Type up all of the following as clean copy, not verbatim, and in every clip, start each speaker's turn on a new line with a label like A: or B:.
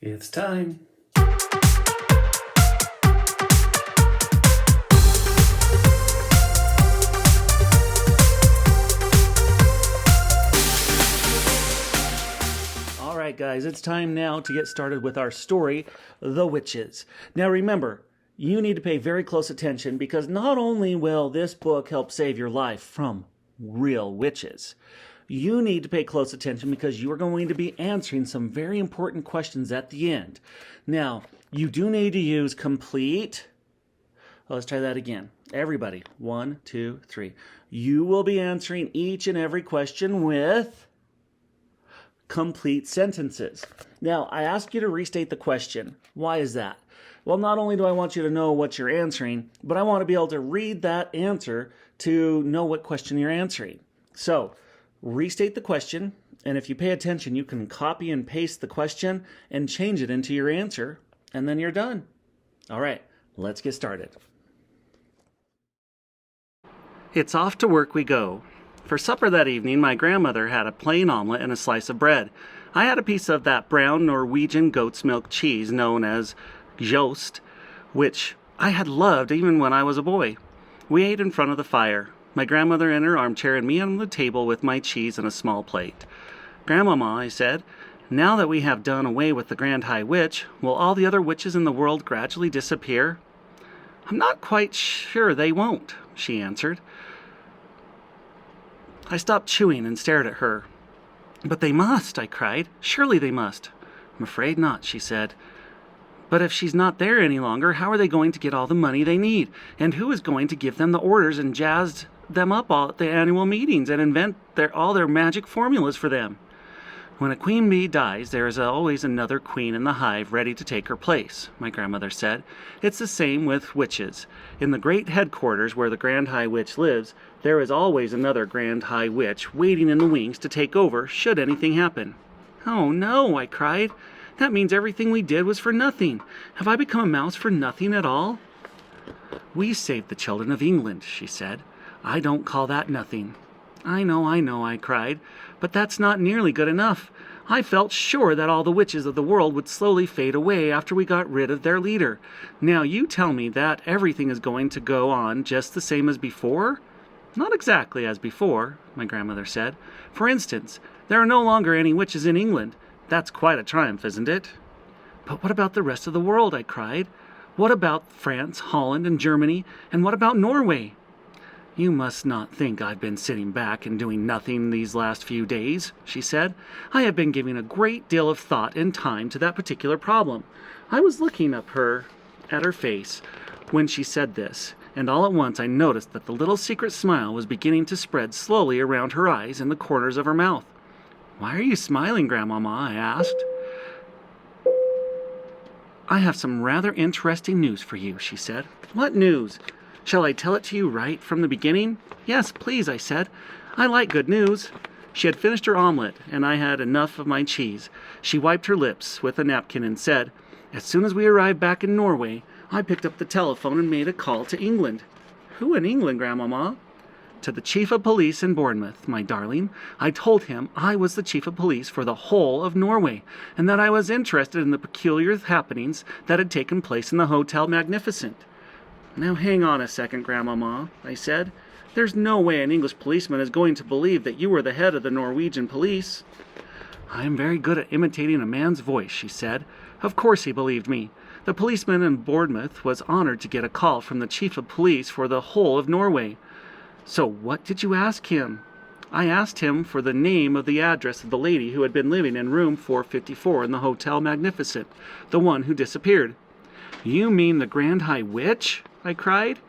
A: It's time. All right, guys, it's time now to get started with our story, The Witches. Now remember, you need to pay very close attention because not only will this book help save your life from real witches, you need to pay close attention because you are going to be answering some very important questions at the end. Now, you do need to use complete. Let's try that again. Everybody, 1, 2, 3. You will be answering each and every question with complete sentences. Now, I ask you to restate the question. Why is that? Well, not only do I want you to know what you're answering, but I want to be able to read that answer to know what question you're answering. So, restate the question, and if you pay attention, you can copy and paste the question and change it into your answer, and then you're done. All right, let's get started. It's off to work we go. For supper that evening, my grandmother had a plain omelet and a slice of bread. I had a piece of that brown Norwegian goat's milk cheese known as Jost, which I had loved even when I was a boy. We ate in front of the fire. My grandmother in her armchair and me on the table with my cheese and a small plate. "Grandmama," I said, "now that we have done away with the Grand High Witch, will all the other witches in the world gradually disappear?" "I'm not quite sure they won't," she answered. I stopped chewing and stared at her. "But they must," I cried. "Surely they must." "I'm afraid not," she said. "But if she's not there any longer, how are they going to get all the money they need? And who is going to give them the orders and jazz them up all at the annual meetings and invent all their magic formulas for them?" "When a queen bee dies, there is always another queen in the hive ready to take her place," my grandmother said. "It's the same with witches. In the great headquarters where the Grand High Witch lives, there is always another Grand High Witch waiting in the wings to take over should anything happen." "Oh no," I cried. "That means everything we did was for nothing. Have I become a mouse for nothing at all?" "We saved the children of England," she said. "I don't call that nothing." I know, I cried. "But that's not nearly good enough. I felt sure that all the witches of the world would slowly fade away after we got rid of their leader. Now you tell me that everything is going to go on just the same as before?" "Not exactly as before," my grandmother said. "For instance, there are no longer any witches in England. That's quite a triumph, isn't it?" "But what about the rest of the world?" I cried. "What about France, Holland, and Germany? And what about Norway?" "You must not think I've been sitting back and doing nothing these last few days," she said. "I have been giving a great deal of thought and time to that particular problem." I was looking at her face when she said this, and all at once I noticed that the little secret smile was beginning to spread slowly around her eyes and the corners of her mouth. "Why are you smiling, Grandmama?" I asked. "I have some rather interesting news for you," she said. "What news? Shall I tell it to you right from the beginning?" "Yes, please," I said. "I like good news." She had finished her omelet, and I had enough of my cheese. She wiped her lips with a napkin and said, "As soon as we arrived back in Norway, I picked up the telephone and made a call to England." "Who in England, Grandmama?" "To the chief of police in Bournemouth, my darling. I told him I was the chief of police for the whole of Norway, and that I was interested in the peculiar happenings that had taken place in the Hotel Magnificent." "Now hang on a second, Grandmama," I said. "There's no way an English policeman is going to believe that you were the head of the Norwegian police." "I am very good at imitating a man's voice," she said. Of course he believed me. The policeman in Bournemouth was honored to get a call from the chief of police for the whole of Norway. "So what did you ask him?" "I asked him for the name of the address of the lady who had been living in room 454 in the Hotel Magnificent, the one who disappeared." "You mean the Grand High Witch?" I cried.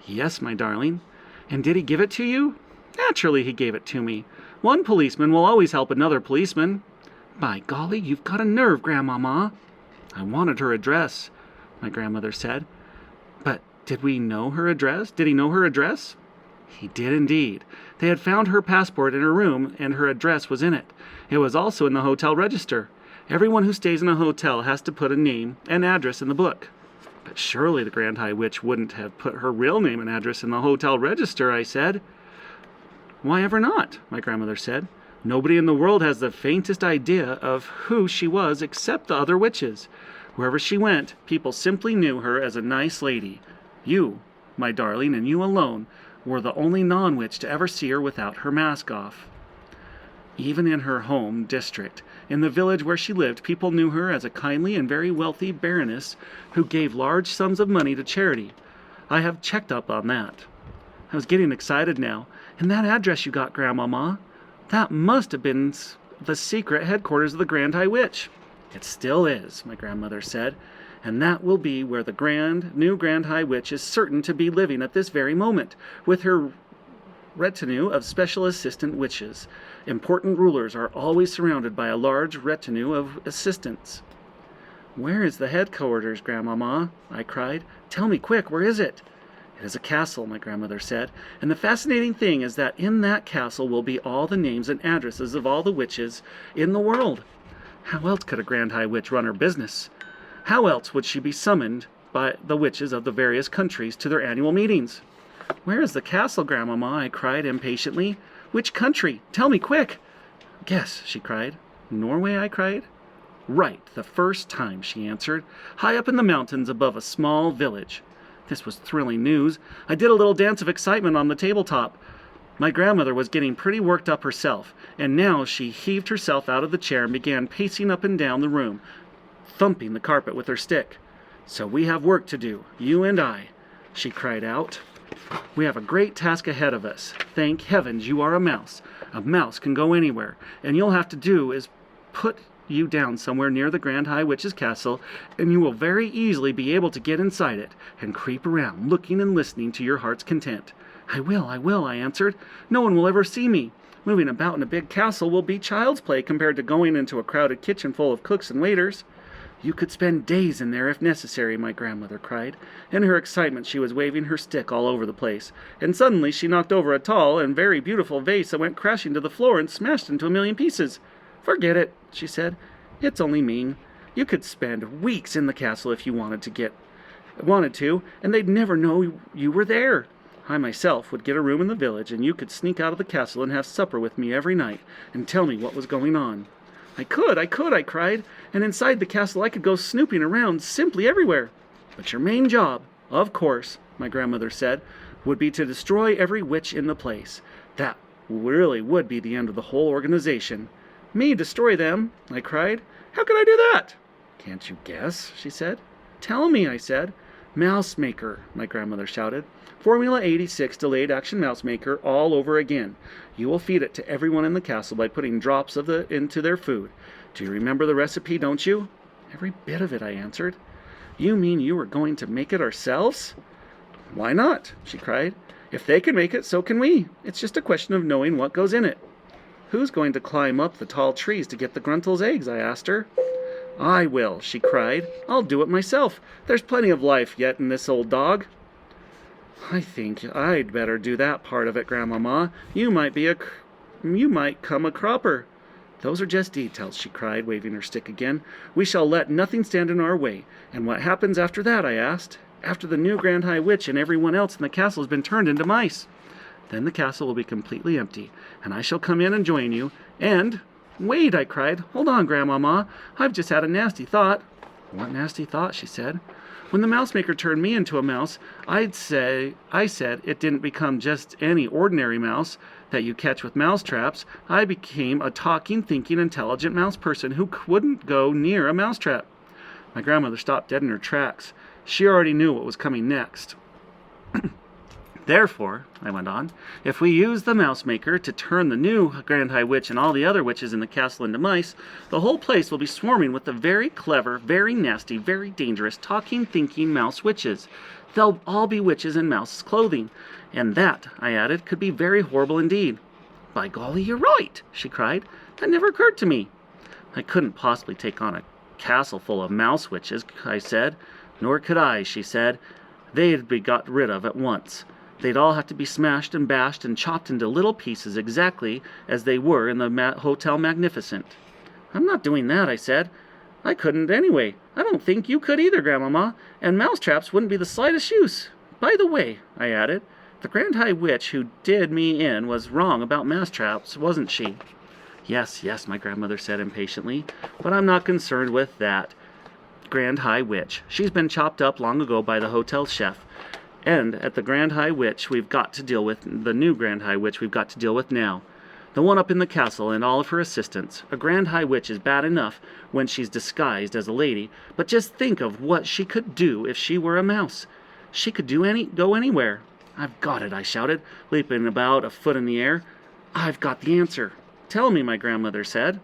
A: "Yes, my darling." "And did he give it to you?" "Naturally he gave it to me. One policeman will always help another policeman." "By golly, you've got a nerve, Grandmama." "I wanted her address," my grandmother said. "But did we know her address? Did he know her address?" He did indeed. They had found her passport in her room, and her address was in it. It was also in the hotel register. Everyone who stays in a hotel has to put a name and address in the book. "But surely the Grand High Witch wouldn't have put her real name and address in the hotel register," I said. "Why ever not?" my grandmother said. Nobody in the world has the faintest idea of who she was except the other witches. Wherever she went, people simply knew her as a nice lady. You, my darling, and you alone, were the only non-witch to ever see her without her mask off. Even in her home district, in the village where she lived, people knew her as a kindly and very wealthy baroness who gave large sums of money to charity. I have checked up on that. I was getting excited now. And that address you got, Grandmama, that must have been the secret headquarters of the Grand High Witch. It still is, my grandmother said, and that will be where the new Grand High Witch is certain to be living at this very moment, with her retinue of special assistant witches. Important rulers are always surrounded by a large retinue of assistants. Where is the headquarters, Grandmama? I cried. Tell me quick, where is it? It is a castle, my grandmother said, and the fascinating thing is that in that castle will be all the names and addresses of all the witches in the world. How else could a Grand High Witch run her business? How else would she be summoned by the witches of the various countries to their annual meetings? Where is the castle, Grandmama? I cried impatiently. Which country? Tell me quick. Guess, she cried. Norway, I cried. Right, the first time, she answered, high up in the mountains above a small village. This was thrilling news. I did a little dance of excitement on the tabletop. My grandmother was getting pretty worked up herself, and now she heaved herself out of the chair and began pacing up and down the room, thumping the carpet with her stick. So we have work to do, you and I, she cried out. We have a great task ahead of us. Thank heavens you are a mouse. A mouse can go anywhere, and you'll have to do is put you down somewhere near the Grand High Witch's castle, and you will very easily be able to get inside it and creep around, looking and listening to your heart's content. I will, I answered. No one will ever see me. Moving about in a big castle will be child's play compared to going into a crowded kitchen full of cooks and waiters. You could spend days in there if necessary, my grandmother cried. In her excitement she was waving her stick all over the place, and suddenly she knocked over a tall and very beautiful vase that went crashing to the floor and smashed into a million pieces. Forget it, she said. It's only mean. You could spend weeks in the castle if you wanted to, and they'd never know you were there. I myself would get a room in the village, and you could sneak out of the castle and have supper with me every night and tell me what was going on. I could, I cried, and inside the castle I could go snooping around simply everywhere. But your main job, of course, my grandmother said, would be to destroy every witch in the place. That really would be the end of the whole organization. Me destroy them, I cried. How could I do that? Can't you guess, she said. Tell me, I said. Mouse maker, my grandmother shouted. Formula 86 delayed action mouse maker all over again. You will feed it to everyone in the castle by putting drops of it into their food. Do you remember the recipe, don't you? Every bit of it, I answered. You mean you were going to make it ourselves? Why not? She cried. If they can make it, so can we. It's just a question of knowing what goes in it. Who's going to climb up the tall trees to get the Gruntel's eggs? I asked her. I will, she cried. I'll do it myself. There's plenty of life yet in this old dog. I think I'd better do that part of it, Grandmama. You might come a cropper. Those are just details, she cried, waving her stick again. We shall let nothing stand in our way. And what happens after that? I asked. After the new Grand High Witch and everyone else in the castle has been turned into mice. Then the castle will be completely empty, and I shall come in and join you, and... Wait, I cried. Hold on, Grandmama. I've just had a nasty thought. What nasty thought? She said. When the mouse maker turned me into a mouse, I said it didn't become just any ordinary mouse that you catch with mouse traps. I became a talking, thinking, intelligent mouse person who wouldn't go near a mousetrap. My grandmother stopped dead in her tracks. She already knew what was coming next. Therefore, I went on, if we use the mouse maker to turn the new Grand High Witch and all the other witches in the castle into mice, the whole place will be swarming with the very clever, very nasty, very dangerous, talking, thinking mouse witches. They'll all be witches in mouse clothing. And that, I added, could be very horrible indeed. By golly, you're right, she cried. That never occurred to me. I couldn't possibly take on a castle full of mouse witches, I said. Nor could I, she said. They'd be got rid of at once. They'd all have to be smashed and bashed and chopped into little pieces exactly as they were in the Hotel Magnificent. I'm not doing that, I said. I couldn't anyway. I don't think you could either, Grandmama, and mousetraps wouldn't be the slightest use. By the way, I added, the Grand High Witch who did me in was wrong about mousetraps, wasn't she? Yes, yes, my grandmother said impatiently, but I'm not concerned with that Grand High Witch. She's been chopped up long ago by the hotel chef. And at the Grand High Witch we've got to deal with, the new Grand High Witch we've got to deal with now. The one up in the castle and all of her assistants. A Grand High Witch is bad enough when she's disguised as a lady, but just think of what she could do if she were a mouse. She could go anywhere. I've got it, I shouted, leaping about a foot in the air. I've got the answer. Tell me, my grandmother said.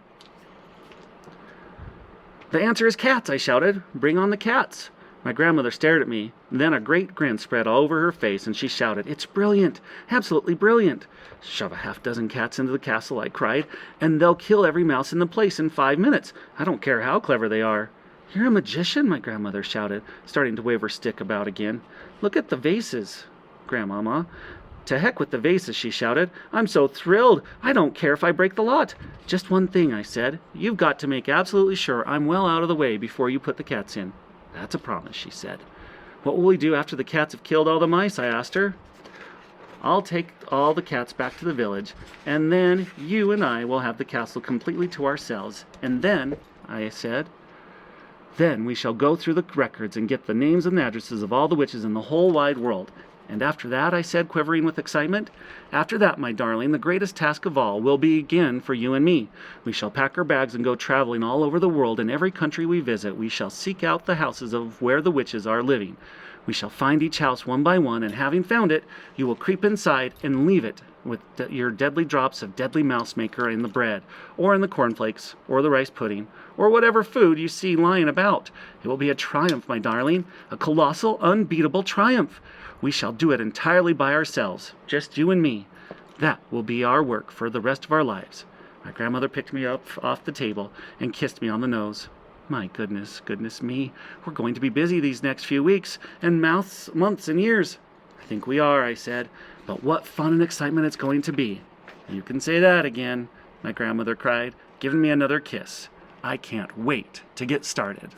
A: The answer is cats, I shouted. Bring on the cats. My grandmother stared at me. Then a great grin spread all over her face, and she shouted, It's brilliant! Absolutely brilliant! Shove a half-dozen cats into the castle, I cried, and they'll kill every mouse in the place in 5 minutes. I don't care how clever they are. You're a magician, my grandmother shouted, starting to wave her stick about again. Look at the vases, Grandmama. To heck with the vases, she shouted. I'm so thrilled. I don't care if I break the lot. Just one thing, I said. You've got to make absolutely sure I'm well out of the way before you put the cats in. That's a promise, she said. What will we do after the cats have killed all the mice? I asked her. I'll take all the cats back to the village, and then you and I will have the castle completely to ourselves. And then, I said, then we shall go through the records and get the names and addresses of all the witches in the whole wide world. And after that, I said, quivering with excitement, after that, my darling, the greatest task of all will begin for you and me. We shall pack our bags and go traveling all over the world. In every country we visit, we shall seek out the houses of where the witches are living. We shall find each house one by one, and having found it, you will creep inside and leave it with your deadly drops of deadly mouse maker in the bread, or in the cornflakes, or the rice pudding, or whatever food you see lying about. It will be a triumph, my darling, a colossal, unbeatable triumph. We shall do it entirely by ourselves, just you and me. That will be our work for the rest of our lives. My grandmother picked me up off the table and kissed me on the nose. My goodness, goodness me, we're going to be busy these next few weeks, and months and years. I think we are, I said, but what fun and excitement it's going to be. You can say that again, my grandmother cried, giving me another kiss. I can't wait to get started.